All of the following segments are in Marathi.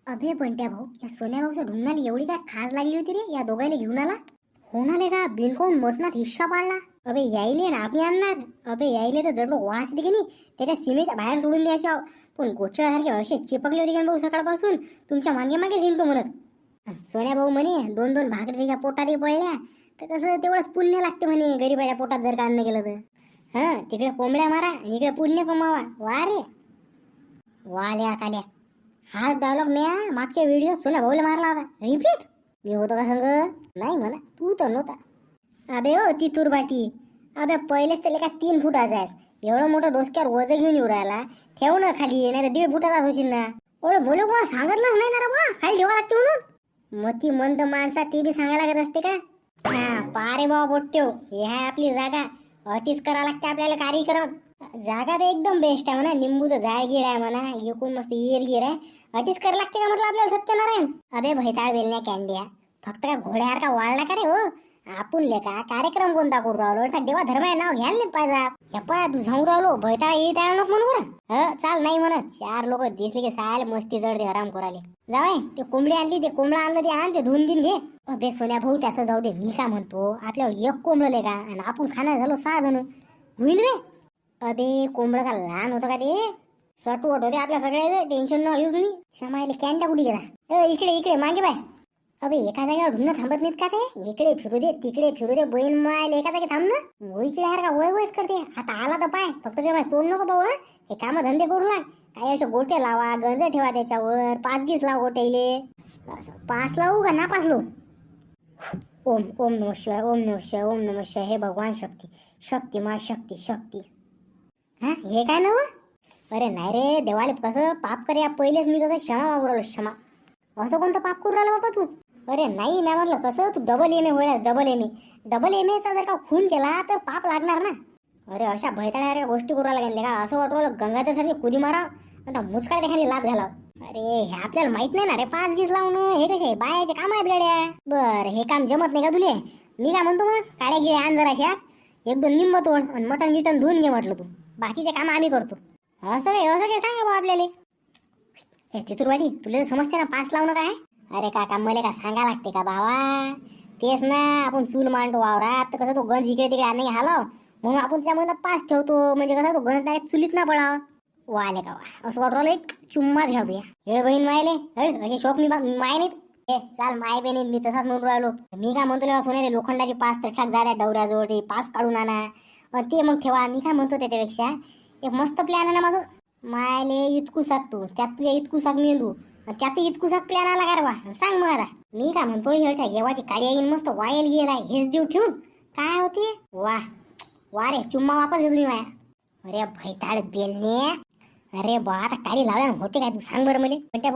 अबे बंट्या भाऊ, या सोन्या भाऊच्या ढुंगणाला एवढी काय खाज लागली होती रे या दोघायला घेऊन आला? होणाले का बिनकोन मटणात हिस्सा पाडला? अबे यायले ना आम्ही आणणार. अबे यायले तर जड वास येते की नाही त्याच्या सीमेच्या बाहेर सोडून द्यायच्या. पण गोचळ्यासारखे असे चिपकले होते का भाऊ सकाळपासून, तुमच्या मागे मागे झिंटू म्हणत. सोन्या भाऊ म्हणे 2-2 भाकरी त्याच्या पोटातही पडल्या तर कसं तेवढंच पुण्य लागते म्हणे गरीबाच्या पोटात जर का अन्न गेलं तर. तिकडे कोंबड्या मारा आणि इकडे पुण्य कमावा. वा रे वाल्या काल्या. हा डायलॉग मी मागच्या व्हिडिओ सोन्या भाऊला मारला होता. रिपीट मी होतो का संग? नाही म्हणा, तू तर नव्हता. अबे हो ती तुरबाटी, अबे पहिलेच त्याला का 3 फुटाचा आहे. एवढं मोठं डोसक्यावर वज घेऊन येऊ राहिला. ठेव ना खाली, नाही तर 1.5 फुटाचा होशील ना. एवढं बोलू कोण सांगितलंच नाही ना बा खाली ठेवा लागते म्हणून. मती मंद माणसा ते बी सांगायला लागत असते का? हा पारे बाबा बोट्यो, हे आहे आपली जागा. अटीच करा लागते आपल्याला कार्यक्रम. जागा तर एकदम बेस्ट आहे म्हणा, निंबूचं झाडगीड आहे म्हणा, एकूण मस्त गिर आहे. अटीच करा लागते का म्हटलं आपल्याला सत्यनारायण. अबे भैताळ वेलण्या कॅन्ड्या, फक्त का घोड्यासारखा वाढला का रे हो? आपण लेका कार्यक्रम कोणता करू राहिलो? देवा धर्म आहे नाव घ्यायला नाही पाहिजे. पा तू सांगू राहिलो भैताळ येत आहे नको म्हणू बरं. चाल नाही म्हणत. 4 लोक दिसले की साल मस्ती जड दे आराम कराले. जावे ते कोंबडी आणली, ते कोंबडा आणलं, ते आण, ते धुवून घेऊन घे. अबे सोन्या भाऊ त्याचं जाऊ दे. मी का म्हणतो आपल्यावर एक कोंबडं का आणि आपण खाणार झालो 6 जण होईल रे. अबे कोंबडं का लहान होतं का ते? सटवट होते आपल्या सगळ्याचं. टेन्शन न घेऊ तुम्ही. शमायला कॅन्टा कुठे गेला? इकडे इकडे मागे बाय. अबे एका जागेवर ढुंगणं थांबत नाहीत का ते? इकडे फिरू दे तिकडे फिरू दे, बैल मायला एका जागी थांब ना. वो इकडे यार का वय वयच करते. आता आला तर पाय, फक्त काय तोड नको भाऊ. हे काम धंदे करू लाग. काही असे गोटे लावा, गंज ठेवा त्याच्यावर, 5-20 लाव गोटेले. 5 लावू का नापास लावू? ओम ओम नमः शिवाय, ओम नमः शिवाय, ओम नमः शिवाय. हे भगवान शक्ती, शक्ती मा शक्ती शक्ती. हा हे काय नव? अरे नाही रे देवाले कसं पाप करे पहिलेच मी कसं क्षमा मागू राहिलो. क्षमा असं कोणतं पाप करू राहिला बाबा तू? अरे नाही मी म्हटलं कसं तू डबल एम ए होईल. डबल एम एचा जर का खून केला तर पाप लागणार ना. अरे अशा भैताळ्या गोष्टी करू लागले का? असं वाटवलं गंगाधरसारखी कुदी माराव आता मुचकाळ देखाने लाभ घालाव. अरे हे आपल्याला माहित नाही ना रे 5-20 लावणं हे कसे बायाचे काम आहेत गड्या. बर हे काम जमत नाही का तुले? मी काय म्हणतो मग काड्या गिळ्या आण जराशा, 1-2 निंब तोड आणि मटण गिटन धुवून घे म्हटलं. तू बाकीचे काम आम्ही करतो. असं काय सांगा बा आपल्याला. हे चितुरवाडी तुला समजते ना 5 लावणं काय? अरे काका मला का सांगा लागते का बाबा? तेच ना आपण चूल मांडतो वावरात तर कसं तो गंज इकडे तिकडे नाही हलाव म्हणून आपण त्यामध्ये 5 ठेवतो. म्हणजे कसं तो गंज डायरेक्ट चुलीत ना पडाव. वाले का वा असं वाटलं एक चुम्माच घ्यावतो या हेळ बहीण मायले. असे शोक मी माय नाहीत. हे चाल माय बहिणी मी तसाच म्हणून राहिलो. मी काय म्हणतो सोने लोखंडाची 5 तटाक जाड्या डवऱ्याजवळ ते 5 काढून आणा ते मग ठेवा. मी काय म्हणतो त्याच्यापेक्षा एक मस्त प्लॅन आहे ना माझं. मायले इतकू साकतो त्यात तुझ्या इतकू साक मेंदू त्यात इतकू साक प्लॅन आला का रे बा? सांग मग आता. मी काय म्हणतो हे येवाची काडी येईन मस्त वायल गेलाय हेच देऊ ठेवून काय होते. वा वा रे चुम्मा वापस घेतो मी माया. अरे भैताळ बेलने. अरे बा आता काडी लावल्या होते काय तू सांग बरं मला. पण त्या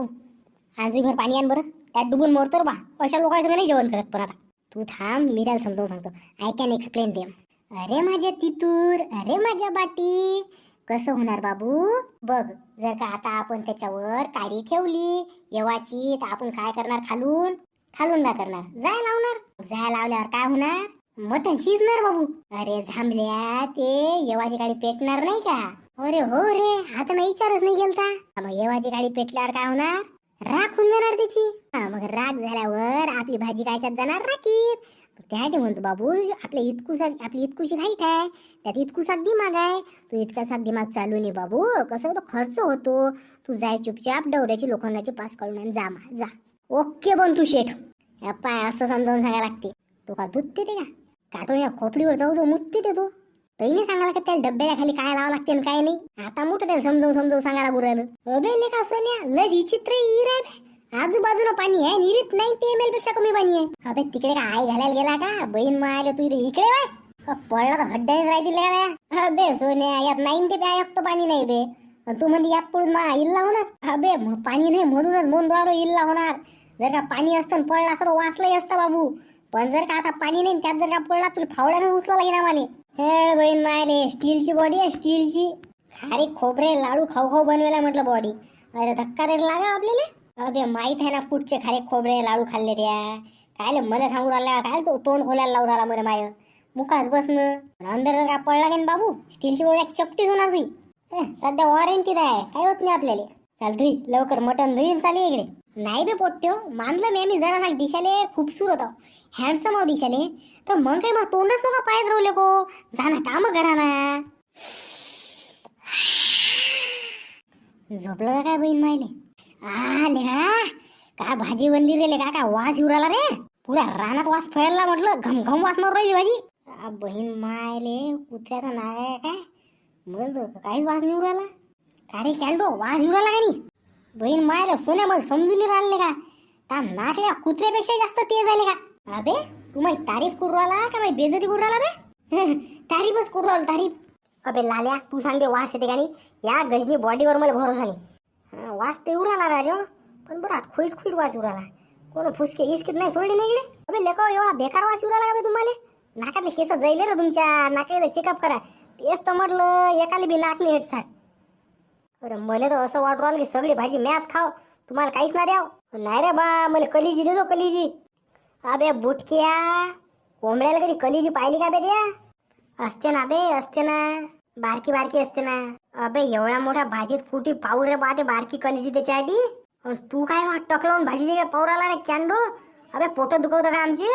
आजूभर पाणी आण बरं, त्यात डुबून मरतो बा. अशा लोकांचं नाही जेवण करत. पण आता तू थांब मी त्याला समजावून सांगतो. I can explain them. अरे माझ्या तितूर, अरे माझ्या बाटी, कसं होणार बाबू बघ. जर का आता आपण त्याच्यावर काडी ठेवली येवाची तर आपण काय करणार? खालून खालून काय करणार? जाय लावणार. जाय लावल्यावर काय होणार? मटण शिजणार बाबू. अरे झांबल्या ते येवाची काडी पेटणार नाही का? अरे हो रे आता मी विचारच नाही गेलता. मग येवाची काडी पेटल्यावर काय होणार? राख होऊन जाणार त्याची. मग राख झाल्यावर आपली भाजी कायच्यात जाणार? राखीत. त्यासाठी म्हणतो बाबू आपली इतकुशी हाईट आहे त्यात इतकुसा दिमाग आहे. तू इतकासा दिमाग चालू नाही बाबू. कसं होतं खर्च होतो. तू जाय चुपचाप डवऱ्याची लोखंडाची 5 काढून जा जा. ओके बन तू शेठ. पाय असं समजावून सांगायला लागते. तो का दूध पिते का? काटून या खोपडीवर जाऊ जो मूत पिते तो. तरी सांगायला का त्याला डब्याच्या खाली काय लावा लागते काय नाही. आता मोठं त्याला समजावून सांगायला बुरायला. अबे लेका सोन्या लय विचित्र हिर आहे. आजूबाजूला पाणी आहे निरीत 90 ml पेक्षा कमी पाणी आहे. अबे तिकडे का आई घालायला गेला का? बहीण मायला तू इकडे बाय पडला तर हड्ड्याने राहतील का? अबे सोन्या यात 90 प्यायक्त पाणी नाही बे. तू म्हणजे यात पडून मा इल्ला होणार. अबे पाणी नाही म्हणूनच म्हणून राहिलो इल्ला होणार. जर का पाणी असतं पडला असतं तर वाचलंही असतं बाबू. पण जर का आता पाणी नाही त्यात जर का पडला तुला फावड्याने उचला लागेल आम्हाला. हे बहीण मायले स्टीलची बॉडी आहे स्टीलची. खारी खोबरे लाडू खाऊ बनवायला म्हटलं बॉडी. अरे धक्का द्यायला लागा आपल्याला. अबे माहित आहे ना कुठचे खारे खोबरे लाडू खाल्ले त्या. काय मला सांगू राहिला काय तो तोंड खोलायला लावून राहिला मला माय. मुकाच बसणं अंदर जर का पडला की बाबू स्टीलची बॉडी चपटीच होणार तुझी. सध्या वॉरंटीत आहे काही होत नाही आपल्याला. चाल धुई लवकर मटण धुईन चालेल इकडे. नाही बे पोट्ट्यो, मानलं मी जरा ना दिशाले खूपसूरत आहो, हँडसम आहो दिशाले, तर मग काय मग तोंडच नका पायत राहू को, जा ना काम करा ना. झोपलं का काय बहीण मायले? आले का भाजी बनली रे लेका, का वास येऊ राहिला रे, पुऱ्या रानात वास फैलला म्हटलं, घमघम वास मारू राहिली भाजी. बहीण मायले कुत्र्याचा नाग आहे काय, मग काही वास नाही राहिला का रे कॅल्डो, वास येऊ राहिला का नाही? बहीण मायला सोन्या मला समजून नाही राहिले का, त्या नाकल्या कुत्र्यापेक्षा जास्त तेज झाले का? अबे तू माझी तारीफ करू राहिला का माझी बेइज्जती करू राहिला बे? तारीफच करू राहिला तारीफ. अबे लाल्या तू सांग बे, वास येते का नाही? या गजनी बॉडीवर मला भरोसा नाही. वास ते उराला राजा, पण बरं खुईट खुईट वास उराला, कोण फुसके गिसकीत नाही सोडले नाही इकडे. अबे लेको एवढा बेकार वास उराला का बे तुम्हाला? नाकातले केस जाईले रे तुमच्या, नाकाचं चेकअप करा. तेच तर म्हटलं एकाली बी नाक नाही हेट. अरे मला तर असं वाटू राहिलं की सगळी भाजी मॅच खाव, तुम्हाला काहीच ना द्याव. नाही रे बा, मला कलिजी देतो कलिजी. अबे बुटक्या, कोंबड्याला कधी कलिजी पाहिली का बे द्या? असते ना बे, असते ना, बारकी बारकी असते ना. अबे एवढ्या मोठ्या भाजीत फुटी पाहू रे बा ते बारकी कलिजी त्याच्यासाठी. तू काय टकलावून भाजीच्या पावराला रे कॅन्डो? अबे पोट दुखवतं का आमची?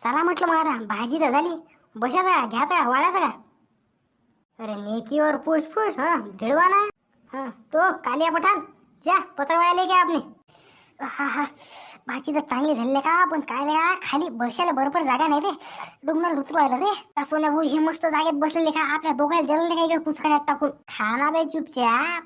चला म्हटलं मग आता भाजी तर झाली, बसाचा घ्याचा वाळाचा का? अरे नेकीवर पुश पुश, हा भिडवा ना. हाँ तो कालिया पठाण जा पत्रवायले क्या आपने. हा हा भाजी तर चांगली झाली का, पण काय का खाली बसायला बरोबर जागा नाही रे, डुंगर उतरू राहिलं रे. का सोन्या भाऊ हे मस्त जागेत बसलेले का, आपल्या दोघांना दिलं नाही का इकडे पुचकाड्यात टाकून खाना बे चुपचाप.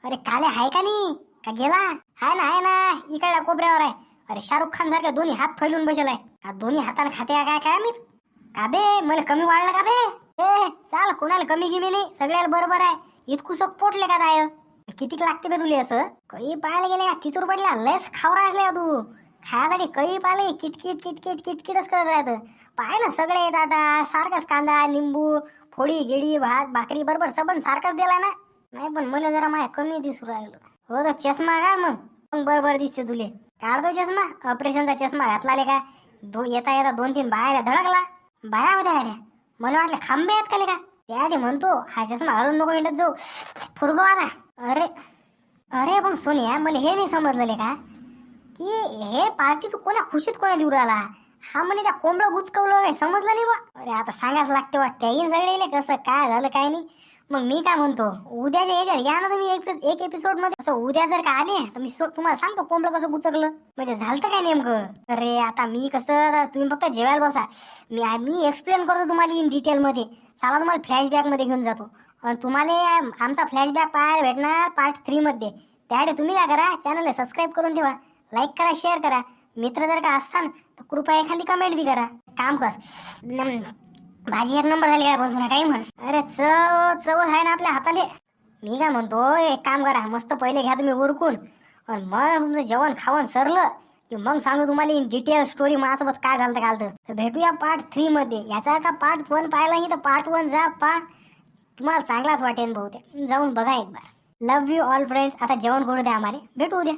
अरे काले आहे का नाही का गेला? आहे ना इकडल्या कोपऱ्यावर आहे. अरे शाहरुख खान सारखा दोन्ही हात फैलून बसलाय, दोन्ही हाताने खाते काय काय मी का बे? मला कमी वाढलं का बे? चाल कोणाला कमी गिमी नाही, सगळ्याला बरोबर आहे. इतकू सक पोटले का दाय? कितीक लागते बे तुले असं? काही पाहायला गेले का किती रुपयाला लयच खाऊ राहिले का तू? खायसाठी काही पाहिले किटकिट किटकिट किटकिटच करत राहतं. पाय ना सगळे येत आता सारखाच, कांदा लिंबू फोडी गिडी भात भाकरी बरोबर सबन सारखाच दिला ना. नाही पण मला जरा माझ्या कमी दिसू राहिलं. हो तर चष्मा काढ मग बरोबर दिसते तुले. काढतो चष्मा, ऑपरेशनचा चष्मा घातला का? येता येता 2-3 बाहेर धडकला. बाया होत्या का? मला वाटलं खांबे आहेत का का? त्यासाठी म्हणतो हा चष्मा घालून नको हिंडत जाऊ, फुरगवाला. अरे अरे पण सोनिया, मला हे नाही समजलेले का की हे पार्टी तू कोणा खुशीत कोणा देऊ राहिला? हा म्हणे त्या कोंबडं गुचकवलं काय समजलं नाही बा. अरे आता सांगाच लागते वाटते सगळे कसं काय झालं काय नाही. मग मी काय म्हणतो, उद्याच्या याच्यात या ना तुम्ही एक एपिसोड मध्ये. असं उद्या जर का आले तर मी तुम्हाला सांगतो कोंबडं कसं गुचकलं, म्हणजे झालं काय नेमकं. अरे आता मी कसं, तुम्ही फक्त जेवायला बसा, मी एक्सप्लेन करतो तुम्हाला इन डिटेल मध्ये. चला तुम्हाला फ्लॅशबॅक मध्ये घेऊन जातो, आणि तुम्हाला आमचा फ्लॅशबॅक पाहायला भेटणार पार्ट 3 मध्ये. त्यासाठी तुम्ही काय करा, चॅनलला सबस्क्राईब करून ठेवा, लाईक करा, शेअर करा. मित्र जर का असताल तर कृपया एखादी कमेंट बी करा. काम कर, भाजी 1 नंबर झाली काय बसून काही म्हण. अरे चव आहे ना आपल्या हाताले. मी काय म्हणतो, एक काम करा, मस्त पहिले घ्या तुम्ही उरकून, आणि मग तुमचं जेवण खावण सरलं की मग सांगू तुम्हाला इन डिटेल स्टोरी माझ्यासोबत काय झालं घालतं. तर भेटूया पार्ट 3 मध्ये. याचा का पार्ट 1 पाहिला नाही तर पार्ट 1 जा पा, तुम्हाला चांगलाच वाटेल बहुतेक, जाऊन बघा एक बार. Love you all friends. आता जेवण करू द्या आम्हाला, भेटू उद्या.